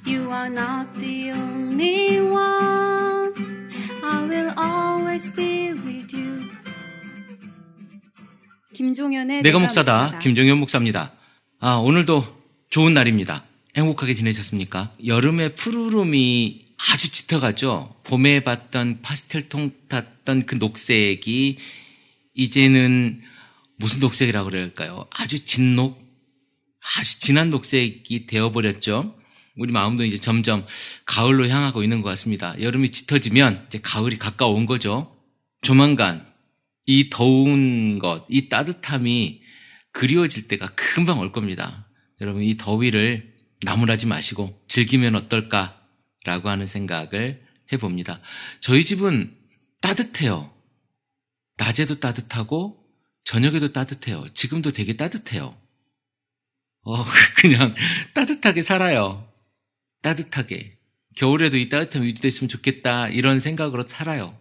You are not the only one. I will always be with you. 김종현의 내가 목사다. 김종현 목사입니다. 오늘도 좋은 날입니다. 행복하게 지내셨습니까? 여름의 푸르름이 아주 짙어가죠. 봄에 봤던 파스텔톤 탔던 그 녹색이 이제는 무슨 녹색이라고 그럴까요? 아주 진녹, 아주 진한 녹색이 되어버렸죠. 우리 마음도 이제 점점 가을로 향하고 있는 것 같습니다. 여름이 짙어지면 이제 가을이 가까운 거죠. 조만간 이 더운 것, 이 따뜻함이 그리워질 때가 금방 올 겁니다. 여러분, 이 더위를 나무라지 마시고 즐기면 어떨까라고 하는 생각을 해봅니다. 저희 집은 따뜻해요. 낮에도 따뜻하고 저녁에도 따뜻해요. 지금도 되게 따뜻해요. 그냥 따뜻하게 살아요. 따뜻하게. 겨울에도 이 따뜻함이 유지됐으면 좋겠다, 이런 생각으로 살아요.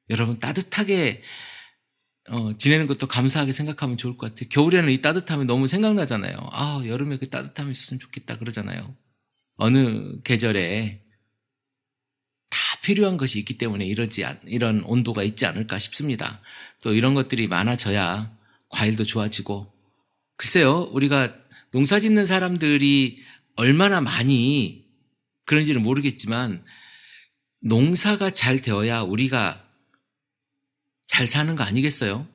여러분, 따뜻하게 지내는 것도 감사하게 생각하면 좋을 것 같아요. 겨울에는 이 따뜻함이 너무 생각나잖아요. 여름에 그 따뜻함이 있었으면 좋겠다 그러잖아요. 어느 계절에 다 필요한 것이 있기 때문에 이런 온도가 있지 않을까 싶습니다. 또 이런 것들이 많아져야 과일도 좋아지고. 글쎄요, 우리가 농사 짓는 사람들이 얼마나 많이 그런지는 모르겠지만 농사가 잘 되어야 우리가 잘 사는 거 아니겠어요?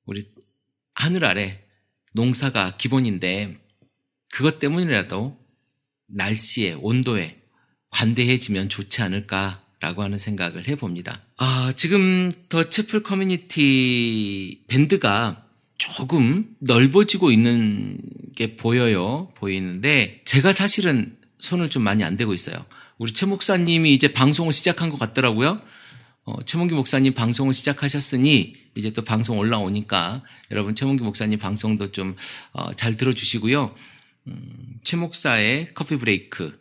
우리 하늘 아래 농사가 기본인데 그것 때문이라도 날씨에, 온도에 관대해지면 좋지 않을까라고 하는 생각을 해봅니다. 지금 더 채플 커뮤니티 밴드가 조금 넓어지고 있는 게 보이는데 제가 사실은 손을 좀 많이 안 대고 있어요. 우리 최 목사님이 이제 방송을 시작한 것 같더라고요. 최문기 목사님 방송을 시작하셨으니 이제 또 방송 올라오니까 여러분 최문기 목사님 방송도 좀 잘 들어주시고요. 최 목사의 커피 브레이크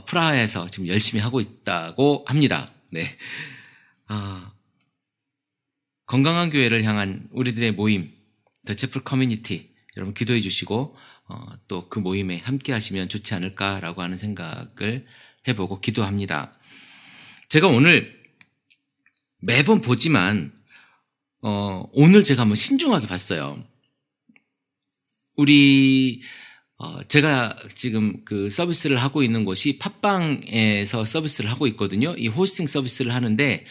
프라하에서 지금 열심히 하고 있다고 합니다. 네. 건강한 교회를 향한 우리들의 모임, 더 채플 커뮤니티, 여러분 기도해 주시고 또 그 모임에 함께 하시면 좋지 않을까라고 하는 생각을 해보고 기도합니다. 제가 오늘 매번 보지만 오늘 제가 한번 신중하게 봤어요. 제가 지금 그 서비스를 하고 있는 곳이 팟빵에서 서비스를 하고 있거든요. 이 호스팅 서비스를 하는데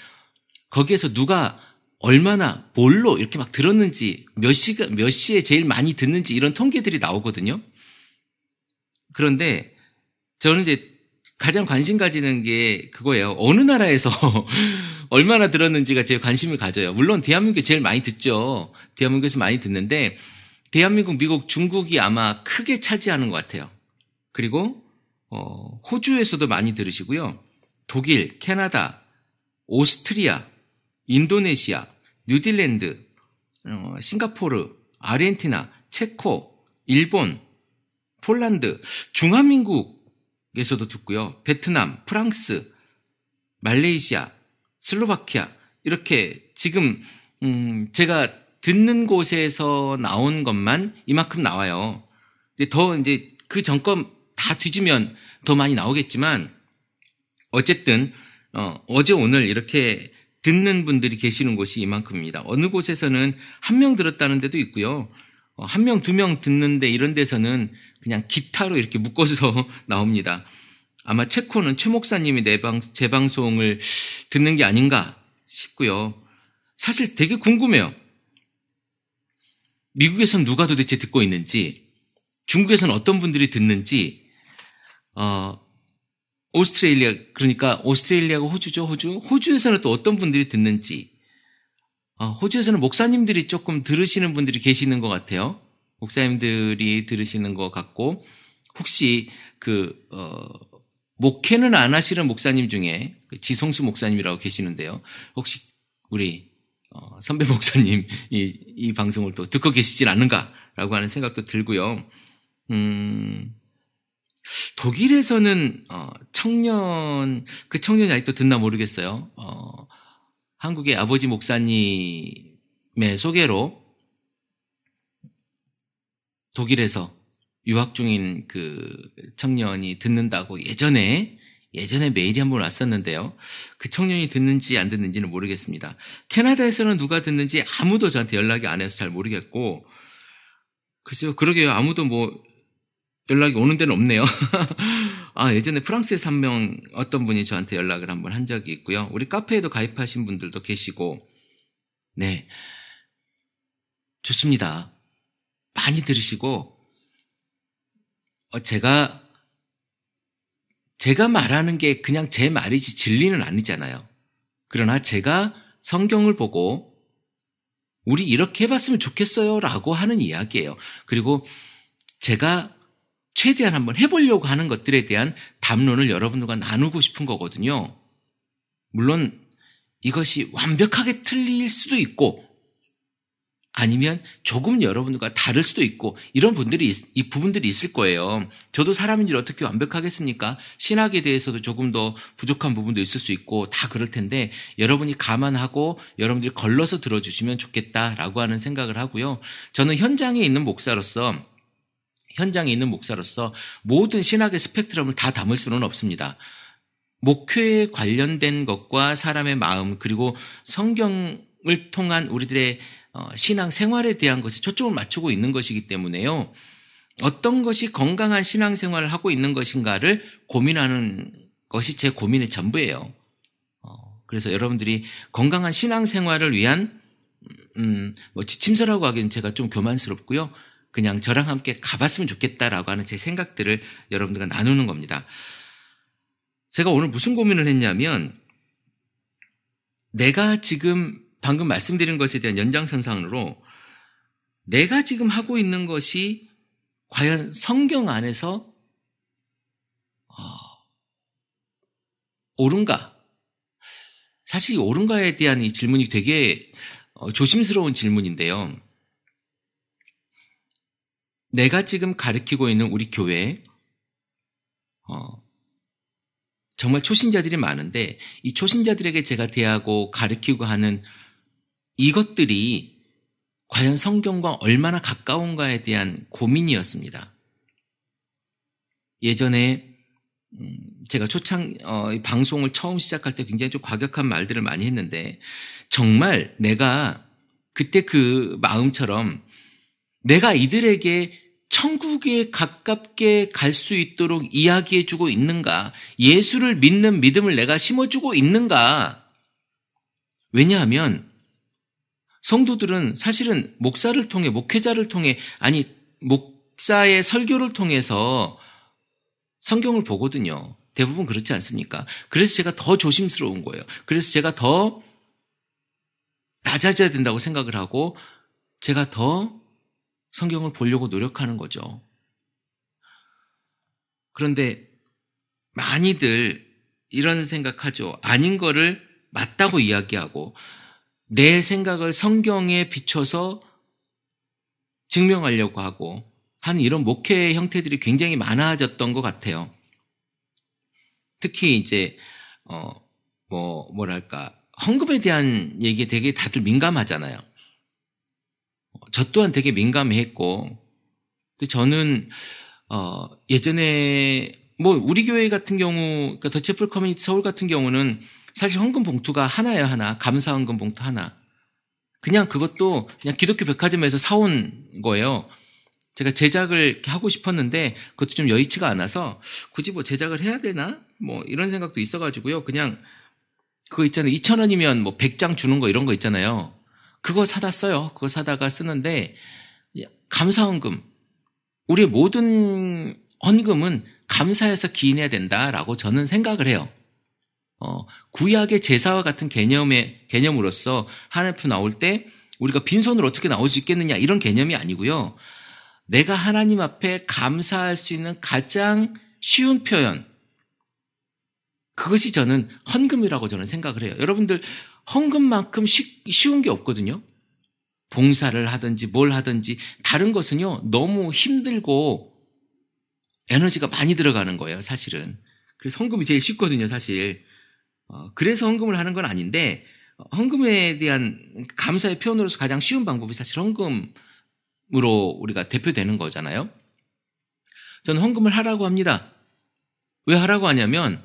거기에서 누가 얼마나 뭘로 이렇게 막 들었는지, 몇 시에 제일 많이 듣는지 이런 통계들이 나오거든요. 그런데 저는 이제 가장 관심 가지는 게 그거예요. 어느 나라에서 얼마나 들었는지가 제일 관심을 가져요. 물론 대한민국이 제일 많이 듣죠. 대한민국에서 많이 듣는데 대한민국, 미국, 중국이 아마 크게 차지하는 것 같아요. 그리고 호주에서도 많이 들으시고요. 독일, 캐나다, 오스트리아, 인도네시아, 뉴질랜드, 싱가포르, 아르헨티나, 체코, 일본, 폴란드, 중화민국에서도 듣고요. 베트남, 프랑스, 말레이시아, 슬로바키아, 이렇게 지금 제가 듣는 곳에서 나온 것만 이만큼 나와요. 이제 그 전건 다 뒤지면 더 많이 나오겠지만 어쨌든 어제 오늘 이렇게 듣는 분들이 계시는 곳이 이만큼입니다. 어느 곳에서는 1명 들었다는 데도 있고요. 1명, 2명 듣는데 이런 데서는 그냥 기타로 이렇게 묶어서 나옵니다. 아마 체코는 최 목사님이 제 방송을 듣는 게 아닌가 싶고요. 사실 되게 궁금해요. 미국에서는 누가 도대체 듣고 있는지, 중국에서는 어떤 분들이 듣는지, 오스트레일리아, 그러니까 오스트레일리아가 호주죠, 호주에서는 또 어떤 분들이 듣는지, 호주에서는 목사님들이 조금 들으시는 분들이 계시는 것 같아요. 목사님들이 들으시는 것 같고, 혹시 목회는 안 하시는 목사님 중에 지성수 목사님이라고 계시는데요. 혹시 우리 선배 목사님 이 방송을 또 듣고 계시진 않는가라고 하는 생각도 들고요. 독일에서는 청년이 아직도 듣나 모르겠어요. 한국의 아버지 목사님의 소개로 독일에서 유학 중인 그 청년이 듣는다고 예전에 메일이 한번 왔었는데요. 그 청년이 듣는지 안 듣는지는 모르겠습니다. 캐나다에서는 누가 듣는지 아무도 저한테 연락이 안 해서 잘 모르겠고, 글쎄요, 그러게요. 아무도 뭐 연락이 오는 데는 없네요. 예전에 프랑스에서 한 명 어떤 분이 저한테 연락을 한번 한 적이 있고요. 우리 카페에도 가입하신 분들도 계시고, 네, 좋습니다. 많이 들으시고, 제가 말하는 게 그냥 제 말이지 진리는 아니잖아요. 그러나 제가 성경을 보고 우리 이렇게 해봤으면 좋겠어요 라고 하는 이야기예요. 그리고 제가 최대한 한번 해보려고 하는 것들에 대한 담론을 여러분들과 나누고 싶은 거거든요. 물론 이것이 완벽하게 틀릴 수도 있고 아니면 조금 여러분들과 다를 수도 있고 이런 이 부분들이 있을 거예요. 저도 사람인지 어떻게 완벽하겠습니까? 신학에 대해서도 조금 더 부족한 부분도 있을 수 있고 다 그럴 텐데 여러분이 감안하고 여러분들이 걸러서 들어주시면 좋겠다라고 하는 생각을 하고요. 저는 현장에 있는 목사로서 모든 신학의 스펙트럼을 다 담을 수는 없습니다. 목회에 관련된 것과 사람의 마음 그리고 성경을 통한 우리들의 신앙 생활에 대한 것에 초점을 맞추고 있는 것이기 때문에요. 어떤 것이 건강한 신앙 생활을 하고 있는 것인가를 고민하는 것이 제 고민의 전부예요. 그래서 여러분들이 건강한 신앙 생활을 위한 지침서라고 하기엔 제가 좀 교만스럽고요. 그냥 저랑 함께 가봤으면 좋겠다라고 하는 제 생각들을 여러분들과 나누는 겁니다. 제가 오늘 무슨 고민을 했냐면 내가 지금 방금 말씀드린 것에 대한 연장선상으로 내가 지금 하고 있는 것이 과연 성경 안에서 옳은가? 사실 이 옳은가에 대한 이 질문이 되게 조심스러운 질문인데요. 내가 지금 가르치고 있는 우리 교회 정말 초신자들이 많은데 이 초신자들에게 제가 대하고 가르치고 하는 이것들이 과연 성경과 얼마나 가까운가에 대한 고민이었습니다. 예전에 제가 방송을 처음 시작할 때 굉장히 좀 과격한 말들을 많이 했는데 정말 내가 그때 그 마음처럼 내가 이들에게 천국에 가깝게 갈 수 있도록 이야기해주고 있는가? 예수를 믿는 믿음을 내가 심어주고 있는가? 왜냐하면 성도들은 사실은 목사를 통해, 목회자를 통해, 목사의 설교를 통해서 성경을 보거든요. 대부분 그렇지 않습니까? 그래서 제가 더 조심스러운 거예요. 그래서 제가 더 낮아져야 된다고 생각을 하고 제가 더 성경을 보려고 노력하는 거죠. 그런데 많이들 이런 생각하죠. 아닌 거를 맞다고 이야기하고 내 생각을 성경에 비춰서 증명하려고 하고 하는 이런 목회 형태들이 굉장히 많아졌던 것 같아요. 특히 이제 헌금에 대한 얘기에 되게 다들 민감하잖아요. 저 또한 되게 민감했고, 근데 저는 예전에 우리 교회 같은 경우, 그러니까 더 채플 커뮤니티 서울 같은 경우는 사실 헌금 봉투가 하나예요, 하나. 감사 헌금 봉투 하나. 그냥 그것도 그냥 기독교 백화점에서 사온 거예요. 제가 제작을 이렇게 하고 싶었는데 그것도 좀 여의치가 않아서 굳이 제작을 해야 되나? 이런 생각도 있어가지고요. 그냥 그거 있잖아요. 2,000원이면 100장 주는 거 이런 거 있잖아요. 그거 사다 써요. 그거 사다가 쓰는데 감사 헌금. 우리의 모든 헌금은 감사해서 기인해야 된다라고 저는 생각을 해요. 구약의 제사와 같은 개념으로서 하나님 앞에 나올 때 우리가 빈손으로 어떻게 나올 수 있겠느냐 이런 개념이 아니고요. 내가 하나님 앞에 감사할 수 있는 가장 쉬운 표현, 그것이 저는 헌금이라고 저는 생각을 해요. 여러분들 헌금만큼 쉬운 게 없거든요. 봉사를 하든지 뭘 하든지 다른 것은요 너무 힘들고 에너지가 많이 들어가는 거예요, 사실은. 그래서 헌금이 제일 쉽거든요, 사실. 그래서 헌금을 하는 건 아닌데 헌금에 대한 감사의 표현으로서 가장 쉬운 방법이 사실 헌금으로 우리가 대표되는 거잖아요. 저는 헌금을 하라고 합니다. 왜 하라고 하냐면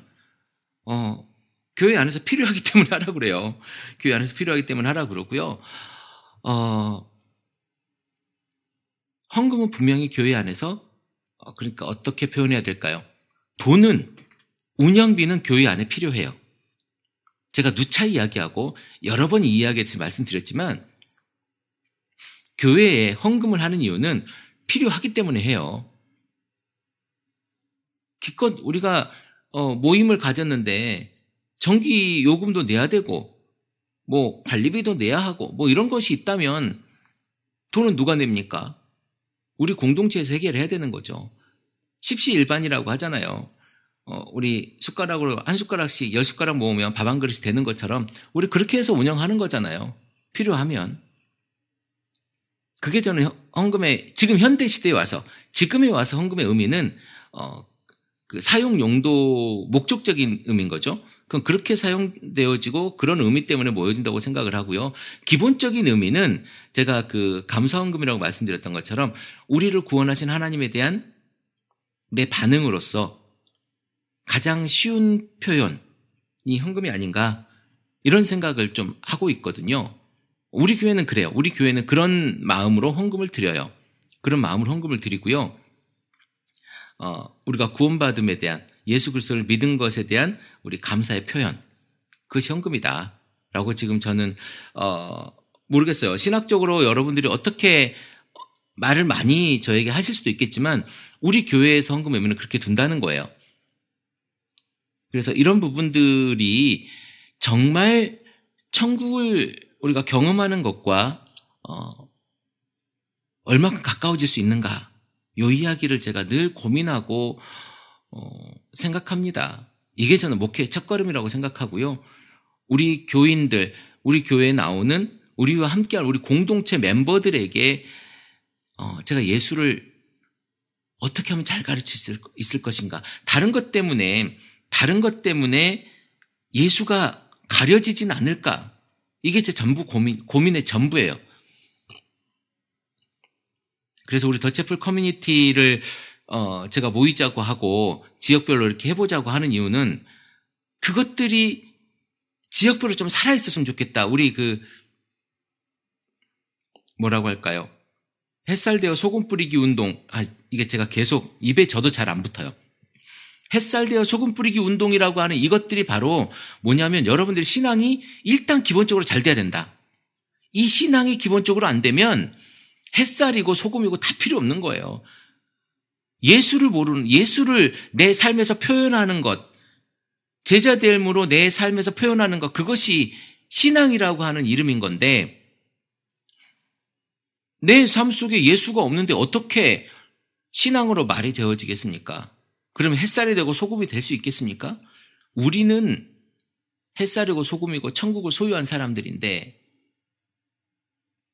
교회 안에서 필요하기 때문에 하라고 그래요. 교회 안에서 필요하기 때문에 하라고 그러고요. 헌금은 분명히 교회 안에서 그러니까 어떻게 표현해야 될까요? 돈은 운영비는 교회 안에 필요해요. 제가 누차 이야기하고 여러 번 이야기해서 말씀드렸지만 교회에 헌금을 하는 이유는 필요하기 때문에 해요. 기껏 우리가 모임을 가졌는데 전기 요금도 내야 되고 뭐 관리비도 내야 하고 뭐 이런 것이 있다면 돈은 누가 냅니까? 우리 공동체에서 해결해야 되는 거죠. 십시일반이라고 하잖아요. 우리 숟가락으로 한 숟가락씩 10숟가락 모으면 밥 한 그릇이 되는 것처럼 우리 그렇게 해서 운영하는 거잖아요. 필요하면. 그게 저는 헌금의 지금 현대 시대에 와서 지금에 와서 헌금의 의미는 그 사용 용도 목적적인 의미인 거죠. 그럼 그렇게 사용되어지고 그런 의미 때문에 모여진다고 생각을 하고요. 기본적인 의미는 제가 그 감사헌금이라고 말씀드렸던 것처럼 우리를 구원하신 하나님에 대한 내 반응으로서 가장 쉬운 표현이 헌금이 아닌가 이런 생각을 좀 하고 있거든요. 우리 교회는 그래요. 우리 교회는 그런 마음으로 헌금을 드려요. 그런 마음으로 헌금을 드리고요. 우리가 구원받음에 대한 예수 그리스도를 믿은 것에 대한 우리 감사의 표현 그것이 헌금이다 라고 지금 저는 모르겠어요. 신학적으로 여러분들이 어떻게 말을 많이 저에게 하실 수도 있겠지만 우리 교회에서 헌금의 의미는 그렇게 둔다는 거예요. 그래서 이런 부분들이 정말 천국을 우리가 경험하는 것과 얼마큼 가까워질 수 있는가 이 이야기를 제가 늘 고민하고 생각합니다. 이게 저는 목회의 첫걸음이라고 생각하고요. 우리 교인들, 우리 교회에 나오는 우리와 함께할 우리 공동체 멤버들에게 제가 예수를 어떻게 하면 잘 가르칠 수 있을 것인가. 다른 것 때문에 예수가 가려지진 않을까. 이게 제 전부 고민의 전부예요. 그래서 우리 더채플 커뮤니티를 제가 모이자고 하고 지역별로 이렇게 해보자고 하는 이유는 그것들이 지역별로 좀 살아있었으면 좋겠다. 우리 뭐라고 할까요? 햇살되어 소금 뿌리기 운동. 이게 제가 계속 입에 저도 잘 안 붙어요. 햇살되어 소금 뿌리기 운동이라고 하는 이것들이 바로 뭐냐면 여러분들의 신앙이 일단 기본적으로 잘 돼야 된다. 이 신앙이 기본적으로 안 되면 햇살이고 소금이고 다 필요 없는 거예요. 예수를 내 삶에서 표현하는 것, 제자됨으로 내 삶에서 표현하는 것, 그것이 신앙이라고 하는 이름인 건데 내 삶 속에 예수가 없는데 어떻게 신앙으로 말이 되어지겠습니까? 그러면 햇살이 되고 소금이 될 수 있겠습니까? 우리는 햇살이고 소금이고 천국을 소유한 사람들인데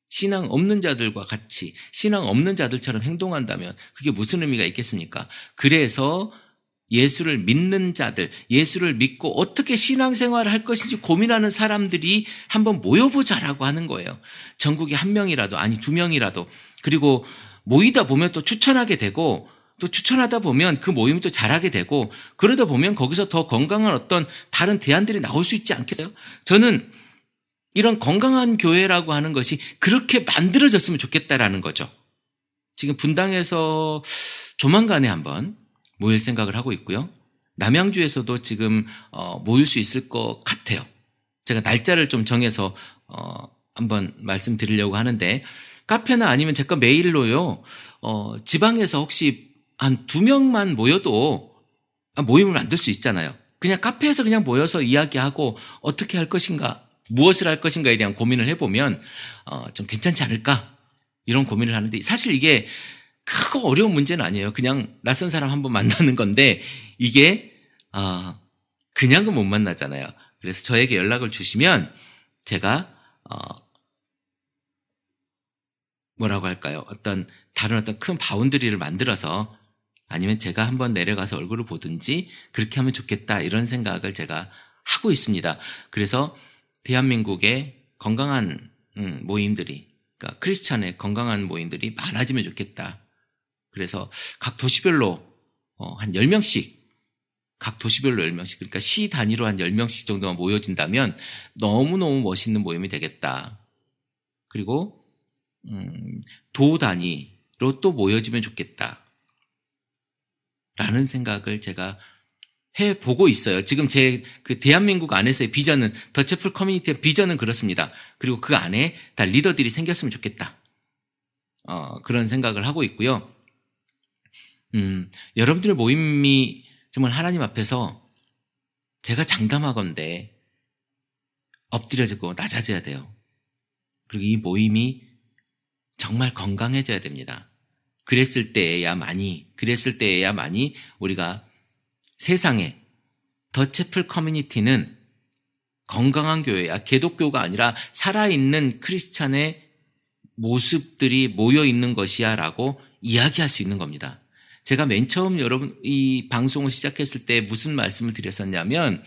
신앙 없는 자들과 같이 신앙 없는 자들처럼 행동한다면 그게 무슨 의미가 있겠습니까? 그래서 예수를 믿는 자들, 예수를 믿고 어떻게 신앙생활을 할 것인지 고민하는 사람들이 한번 모여보자라고 하는 거예요. 전국에 한 명이라도 아니 두 명이라도 그리고 모이다 보면 또 추천하게 되고 또 추천하다 보면 그 모임이 또 잘하게 되고 그러다 보면 거기서 더 건강한 어떤 다른 대안들이 나올 수 있지 않겠어요? 저는 이런 건강한 교회라고 하는 것이 그렇게 만들어졌으면 좋겠다라는 거죠. 지금 분당에서 조만간에 한번 모일 생각을 하고 있고요. 남양주에서도 지금 모일 수 있을 것 같아요. 제가 날짜를 좀 정해서 한번 말씀드리려고 하는데 카페나 아니면 제가 메일로요. 지방에서 혹시 한 2명만 모여도 모임을 만들 수 있잖아요. 그냥 카페에서 그냥 모여서 이야기하고 어떻게 할 것인가, 무엇을 할 것인가에 대한 고민을 해보면 좀 괜찮지 않을까 이런 고민을 하는데 사실 이게 크고 어려운 문제는 아니에요. 그냥 낯선 사람 한번 만나는 건데 이게 그냥은 못 만나잖아요. 그래서 저에게 연락을 주시면 제가 뭐라고 할까요? 다른 어떤 큰 바운드리를 만들어서 아니면 제가 한번 내려가서 얼굴을 보든지 그렇게 하면 좋겠다 이런 생각을 제가 하고 있습니다. 그래서 대한민국의 건강한 모임들이 그러니까 크리스찬의 건강한 모임들이 많아지면 좋겠다. 그래서 각 도시별로 한 10명씩, 각 도시별로 10명씩, 그러니까 시 단위로 한 10명씩 정도만 모여진다면 너무너무 멋있는 모임이 되겠다. 그리고 도 단위로 또 모여지면 좋겠다. 라는 생각을 제가 해보고 있어요. 지금 제 그 대한민국 안에서의 비전은, 더 채플 커뮤니티의 비전은 그렇습니다. 그리고 그 안에 다 리더들이 생겼으면 좋겠다. 그런 생각을 하고 있고요. 여러분들의 모임이 정말 하나님 앞에서 제가 장담하건대 엎드려지고 낮아져야 돼요. 그리고 이 모임이 정말 건강해져야 됩니다. 그랬을 때에야만이 우리가 세상에 더 채플 커뮤니티는 건강한 교회야, 기독교가 아니라 살아있는 크리스찬의 모습들이 모여있는 것이야 라고 이야기할 수 있는 겁니다. 제가 맨 처음 여러분 이 방송을 시작했을 때 무슨 말씀을 드렸었냐면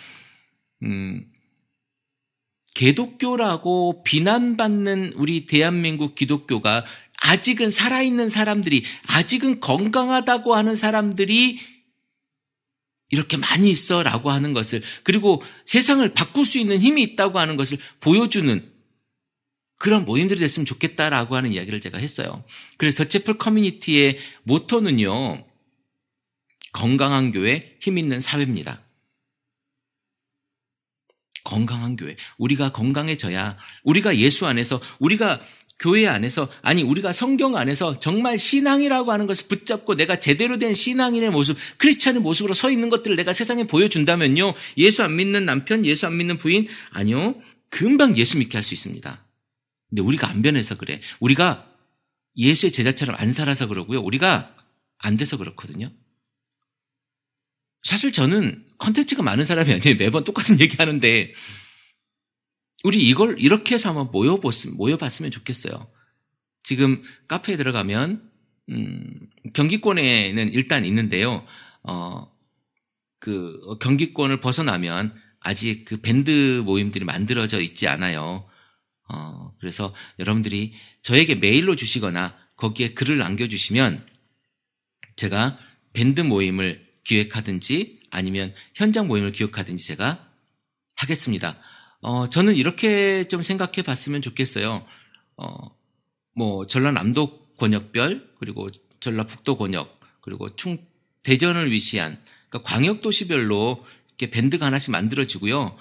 기독교라고 비난받는 우리 대한민국 기독교가 아직은 살아있는 사람들이, 아직은 건강하다고 하는 사람들이 이렇게 많이 있어라고 하는 것을, 그리고 세상을 바꿀 수 있는 힘이 있다고 하는 것을 보여주는 그런 모임들이 됐으면 좋겠다라고 하는 이야기를 제가 했어요. 그래서 더 채플 커뮤니티의 모토는요, 건강한 교회, 힘 있는 사회입니다. 건강한 교회. 우리가 건강해져야, 우리가 예수 안에서, 우리가 교회 안에서, 아니 우리가 성경 안에서 정말 신앙이라고 하는 것을 붙잡고 내가 제대로 된 신앙인의 모습, 크리스찬의 모습으로 서 있는 것들을 내가 세상에 보여준다면요, 예수 안 믿는 남편, 예수 안 믿는 부인, 아니요, 금방 예수 믿게 할 수 있습니다. 근데 우리가 안 변해서 그래. 우리가 예수의 제자처럼 안 살아서 그러고요, 우리가 안 돼서 그렇거든요. 사실 저는 컨텐츠가 많은 사람이 아니에요. 매번 똑같은 얘기 하는데 우리 이걸 이렇게 해서 한번 모여봤으면 좋겠어요. 지금 카페에 들어가면 경기권에는 일단 있는데요. 그 경기권을 벗어나면 아직 그 밴드 모임들이 만들어져 있지 않아요. 그래서 여러분들이 저에게 메일로 주시거나 거기에 글을 남겨주시면 제가 밴드 모임을 기획하든지 아니면 현장 모임을 기획하든지 제가 하겠습니다. 저는 이렇게 좀 생각해 봤으면 좋겠어요. 뭐, 전라남도 권역별, 그리고 전라북도 권역, 그리고 대전을 위시한, 그러니까 광역도시별로 이렇게 밴드가 하나씩 만들어지고요.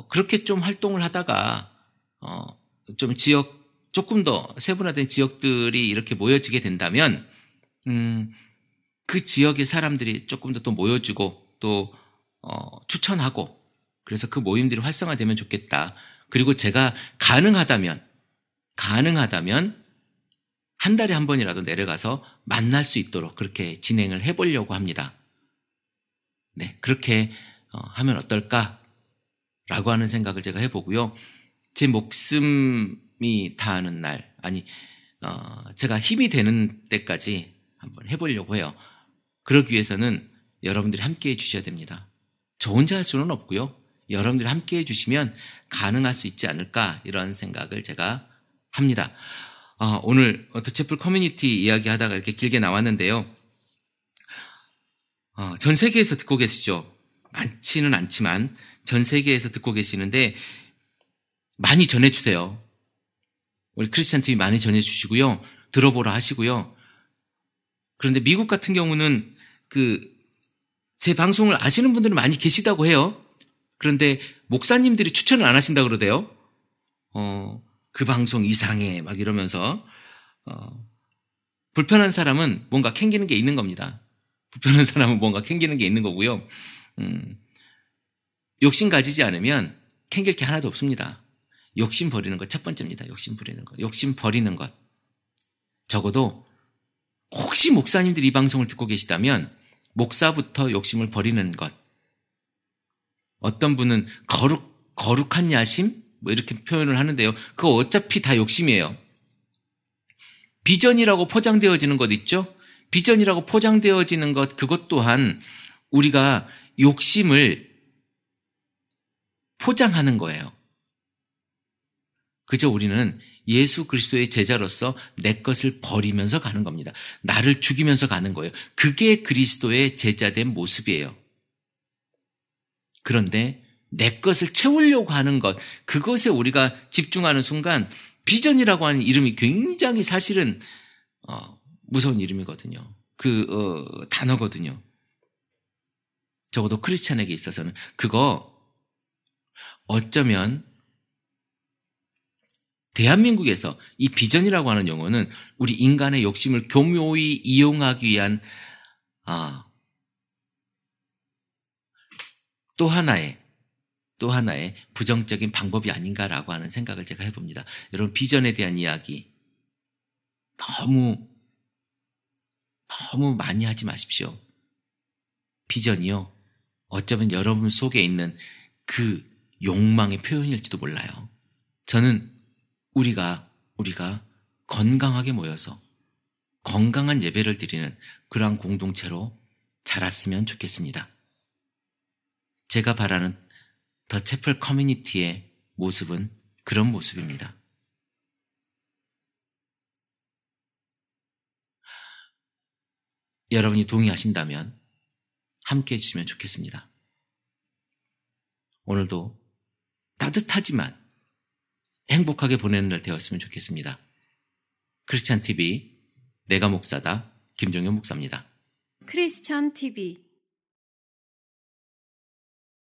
그렇게 좀 활동을 하다가, 좀 조금 더 세분화된 지역들이 이렇게 모여지게 된다면, 그 지역의 사람들이 조금 더 또 모여주고, 또, 추천하고, 그래서 그 모임들이 활성화되면 좋겠다. 그리고 제가 가능하다면 한 달에 한 번이라도 내려가서 만날 수 있도록 그렇게 진행을 해보려고 합니다. 네, 그렇게 하면 어떨까라고 하는 생각을 제가 해보고요. 제 목숨이 다하는 날, 아니 제가 힘이 되는 때까지 한번 해보려고 해요. 그러기 위해서는 여러분들이 함께해 주셔야 됩니다. 저 혼자 할 수는 없고요. 여러분들이 함께해 주시면 가능할 수 있지 않을까, 이런 생각을 제가 합니다. 오늘 더 채플 커뮤니티 이야기하다가 이렇게 길게 나왔는데요. 전 세계에서 듣고 계시죠? 많지는 않지만 전 세계에서 듣고 계시는데 많이 전해주세요. 우리 크리스찬 TV 많이 전해주시고요. 들어보라 하시고요. 그런데 미국 같은 경우는 제 방송을 아시는 분들은 많이 계시다고 해요. 그런데 목사님들이 추천을 안 하신다고 그러대요. 그 방송 이상해 막 이러면서 불편한 사람은 뭔가 캥기는 게 있는 겁니다. 불편한 사람은 뭔가 캥기는 게 있는 거고요. 욕심 가지지 않으면 캥길 게 하나도 없습니다. 욕심 버리는 것 첫 번째입니다. 욕심 버리는 것. 적어도 혹시 목사님들이 이 방송을 듣고 계시다면 목사부터 욕심을 버리는 것. 어떤 분은 거룩한 야심? 뭐 이렇게 표현을 하는데요. 그거 어차피 다 욕심이에요. 비전이라고 포장되어지는 것 있죠? 비전이라고 포장되어지는 것, 그것 또한 우리가 욕심을 포장하는 거예요. 그저 우리는 예수 그리스도의 제자로서 내 것을 버리면서 가는 겁니다. 나를 죽이면서 가는 거예요. 그게 그리스도의 제자된 모습이에요. 그런데 내 것을 채우려고 하는 것, 그것에 우리가 집중하는 순간 비전이라고 하는 이름이 굉장히 사실은 무서운 이름이거든요. 단어거든요. 적어도 크리스찬에게 있어서는 그거 어쩌면 대한민국에서 이 비전이라고 하는 용어는 우리 인간의 욕심을 교묘히 이용하기 위한 또 하나의 부정적인 방법이 아닌가라고 하는 생각을 제가 해봅니다. 여러분, 비전에 대한 이야기 너무 많이 하지 마십시오. 비전이요, 어쩌면 여러분 속에 있는 그 욕망의 표현일지도 몰라요. 저는 우리가 건강하게 모여서 건강한 예배를 드리는 그러한 공동체로 자랐으면 좋겠습니다. 제가 바라는 더 채플 커뮤니티의 모습은 그런 모습입니다. 여러분이 동의하신다면 함께 해주시면 좋겠습니다. 오늘도 따뜻하지만 행복하게 보내는 날 되었으면 좋겠습니다. 크리스찬 TV 내가 목사다 김종현 목사입니다. 크리스찬 TV